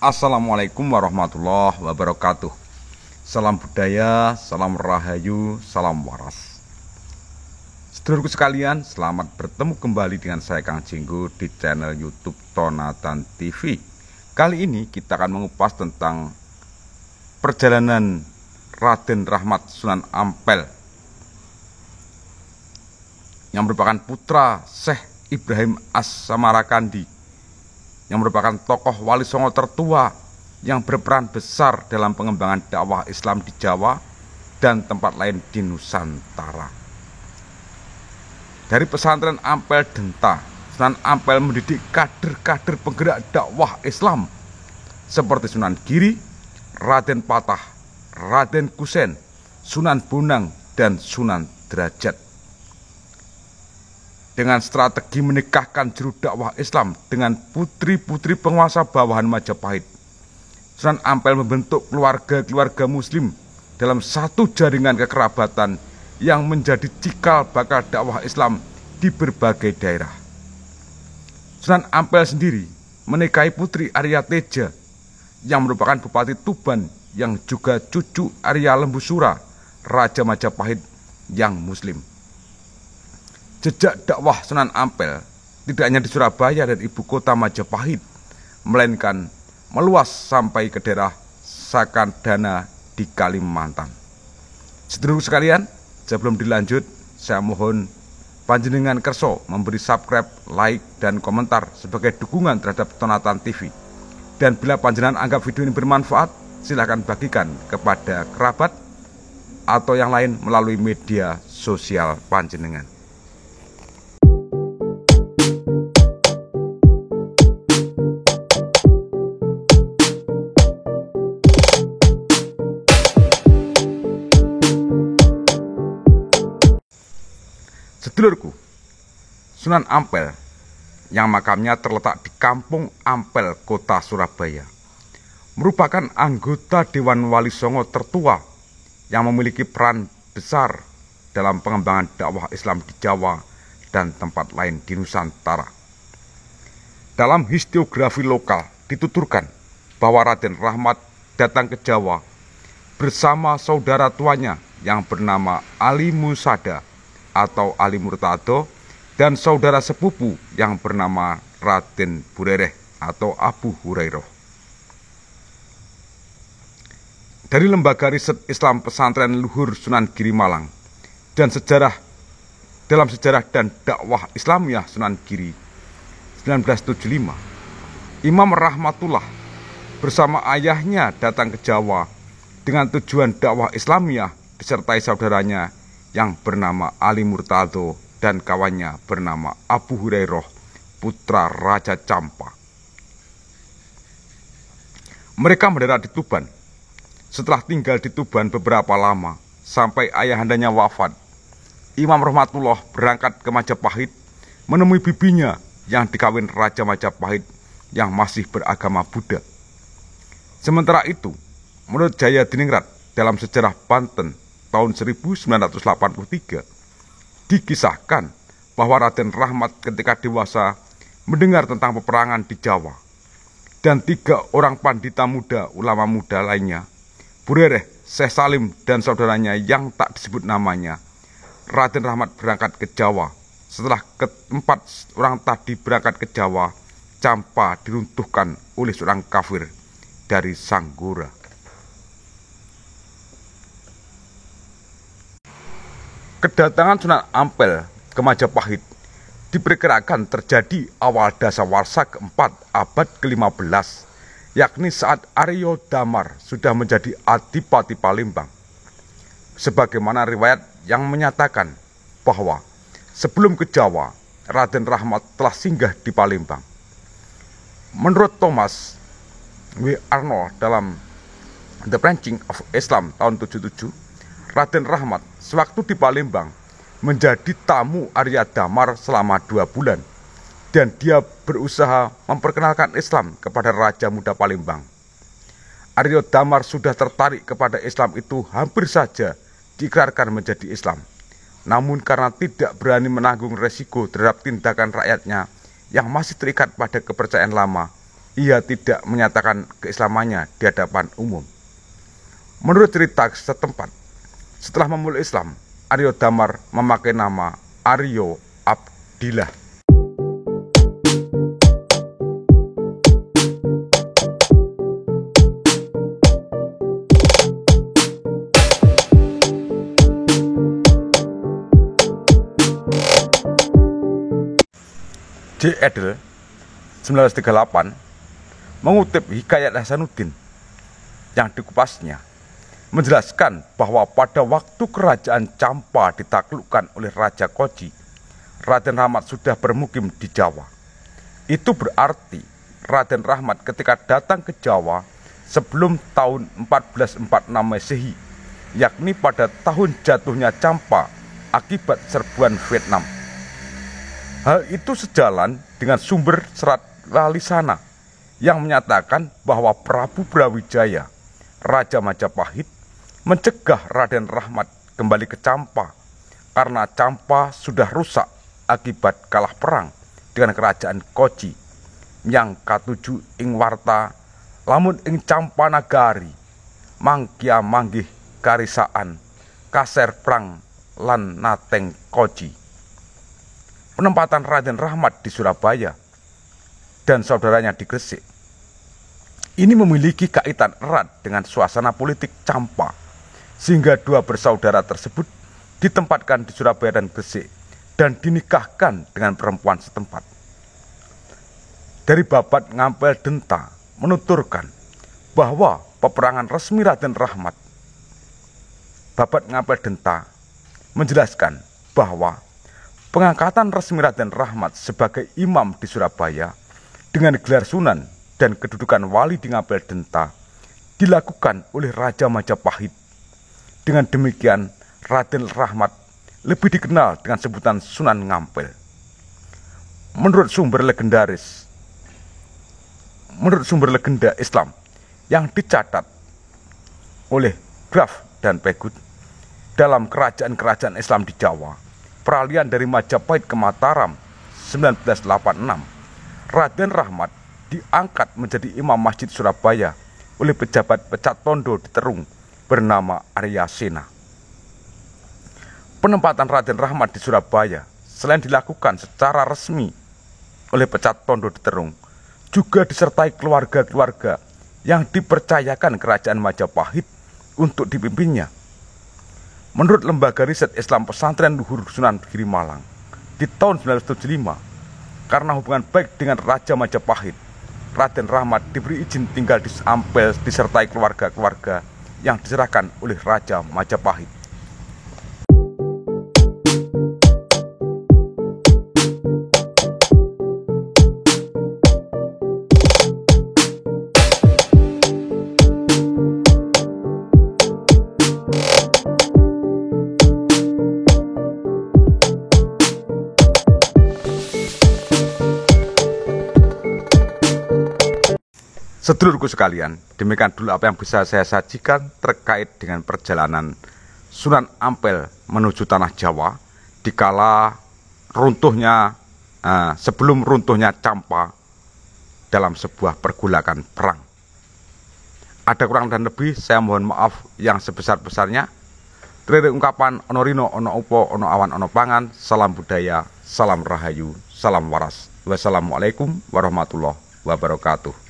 Assalamualaikum warahmatullahi wabarakatuh. Salam budaya, salam rahayu, salam waras. Sedulurku sekalian, selamat bertemu kembali dengan saya Kang Jenggo di channel YouTube Tonatan TV. Kali ini kita akan mengupas tentang perjalanan Raden Rahmat Sunan Ampel yang merupakan putra Syekh Ibrahim As-Samarakandi, yang merupakan tokoh Wali Songo tertua yang berperan besar dalam pengembangan dakwah Islam di Jawa dan tempat lain di Nusantara. Dari pesantren Ampel Denta, Sunan Ampel mendidik kader-kader penggerak dakwah Islam seperti Sunan Giri, Raden Patah, Raden Kusen, Sunan Bonang, dan Sunan Derajat. Dengan strategi menikahkan juru dakwah Islam dengan putri-putri penguasa bawahan Majapahit, Sunan Ampel membentuk keluarga-keluarga muslim dalam satu jaringan kekerabatan yang menjadi cikal bakal dakwah Islam di berbagai daerah. Sunan Ampel sendiri menikahi putri Arya Teja yang merupakan Bupati Tuban yang juga cucu Arya Lembusura, Raja Majapahit yang muslim. Jejak dakwah Sunan Ampel tidak hanya di Surabaya dan ibu kota Majapahit, melainkan meluas sampai ke daerah Sakandana di Kalimantan. Sedulur sekalian, sebelum dilanjut, saya mohon panjenengan kerso memberi subscribe, like, dan komentar sebagai dukungan terhadap Tonatan TV. Dan bila panjenengan anggap video ini bermanfaat, silakan bagikan kepada kerabat atau yang lain melalui media sosial panjenengan. Sedulurku, Sunan Ampel yang makamnya terletak di Kampung Ampel, Kota Surabaya, merupakan anggota Dewan Wali Songo tertua yang memiliki peran besar dalam pengembangan dakwah Islam di Jawa dan tempat lain di Nusantara. Dalam historiografi lokal dituturkan bahwa Raden Rahmat datang ke Jawa bersama saudara tuanya yang bernama Ali Musada atau Ali Murtado dan saudara sepupu yang bernama Raden Burereh atau Abu Hurairah. Dari Lembaga Riset Islam Pesantren Luhur Sunan Giri Malang dan dalam sejarah dan dakwah Islamiyah Sunan Giri 1975, Imam Rahmatullah bersama ayahnya datang ke Jawa dengan tujuan dakwah Islamiyah disertai saudaranya yang bernama Ali Murtado dan kawannya bernama Abu Hurairah, putra Raja Campa. Mereka mendarat di Tuban. Setelah tinggal di Tuban beberapa lama, sampai ayahandanya wafat, Imam Rahmatullah berangkat ke Majapahit menemui bibinya yang dikawin Raja Majapahit yang masih beragama Buddha. Sementara itu, menurut Jaya Diningrat dalam sejarah Banten tahun 1983, dikisahkan bahwa Raden Rahmat ketika dewasa mendengar tentang peperangan di Jawa, dan 3 orang pandita muda, ulama muda lainnya, Burereh, Syekh Salim, dan saudaranya yang tak disebut namanya, Raden Rahmat berangkat ke Jawa. Setelah keempat orang tadi berangkat ke Jawa, Campa diruntuhkan oleh seorang kafir dari Sanggora. Kedatangan Sunan Ampel ke Majapahit diperkirakan terjadi awal dasawarsa keempat abad ke-15, yakni saat Aryo Damar sudah menjadi Adipati Palembang. Sebagaimana riwayat yang menyatakan bahwa sebelum ke Jawa, Raden Rahmat telah singgah di Palembang. Menurut Thomas W. Arnold dalam The Branching of Islam tahun 77, Raden Rahmat sewaktu di Palembang menjadi tamu Arya Damar selama 2 bulan dan dia berusaha memperkenalkan Islam kepada Raja Muda Palembang. Arya Damar sudah tertarik kepada Islam itu hampir saja diikrarkan menjadi Islam. Namun karena tidak berani menanggung resiko terhadap tindakan rakyatnya yang masih terikat pada kepercayaan lama, ia tidak menyatakan keislamannya di hadapan umum. Menurut cerita setempat, setelah memeluk Islam, Aryo Damar memakai nama Aryo Abdillah. J. Edel 1938 mengutip Hikayat Hasanuddin yang dikupasnya, menjelaskan bahwa pada waktu kerajaan Campa ditaklukkan oleh Raja Koji, Raden Rahmat sudah bermukim di Jawa. Itu berarti Raden Rahmat ketika datang ke Jawa sebelum tahun 1446 Masehi, yakni pada tahun jatuhnya Campa akibat serbuan Vietnam. Hal itu sejalan dengan sumber serat Lalisana yang menyatakan bahwa Prabu Brawijaya, Raja Majapahit, mencegah Raden Rahmat kembali ke Campa karena Campa sudah rusak akibat kalah perang dengan kerajaan Koji yang katuju ing warta lamun ing Campa Nagari mangkia manggih karisaan kaser prang lan nateng Koji. Penempatan Raden Rahmat di Surabaya dan saudaranya di Gresik ini memiliki kaitan erat dengan suasana politik Campa, sehingga dua bersaudara tersebut ditempatkan di Surabaya dan Gresik dan dinikahkan dengan perempuan setempat. Dari Babat Ngampel Denta menuturkan bahwa peperangan resmi Raden Rahmat, Babat Ngampel Denta menjelaskan bahwa pengangkatan resmi Raden Rahmat sebagai imam di Surabaya dengan gelar Sunan dan kedudukan wali di Ngampel Denta dilakukan oleh Raja Majapahit. Dengan demikian, Raden Rahmat lebih dikenal dengan sebutan Sunan Ngampel. Menurut sumber legenda Islam yang dicatat oleh Graf dan Pegut dalam kerajaan-kerajaan Islam di Jawa, peralihan dari Majapahit ke Mataram 1986, Raden Rahmat diangkat menjadi imam masjid Surabaya oleh pejabat Pecat Tondo di Terung bernama Arya Sena. Penempatan Raden Rahmat di Surabaya selain dilakukan secara resmi oleh Pecat Tondo di Terung, juga disertai keluarga-keluarga yang dipercayakan kerajaan Majapahit untuk dipimpinnya. Menurut Lembaga Riset Islam Pesantren Luhur Sunan Giri Malang, di tahun 1975, karena hubungan baik dengan Raja Majapahit, Raden Rahmat diberi izin tinggal di Ampel disertai keluarga-keluarga yang diserahkan oleh Raja Majapahit. Sedulurku sekalian, demikian dulu apa yang bisa saya sajikan terkait dengan perjalanan Sunan Ampel menuju tanah Jawa dikala sebelum runtuhnya Campa dalam sebuah pergulakan perang. Ada kurang dan lebih, saya mohon maaf yang sebesar-besarnya. Trere ungkapan ono rino, ono upo, ono awan, ono pangan. Salam budaya, salam rahayu, salam waras. Wassalamualaikum warahmatullahi wabarakatuh.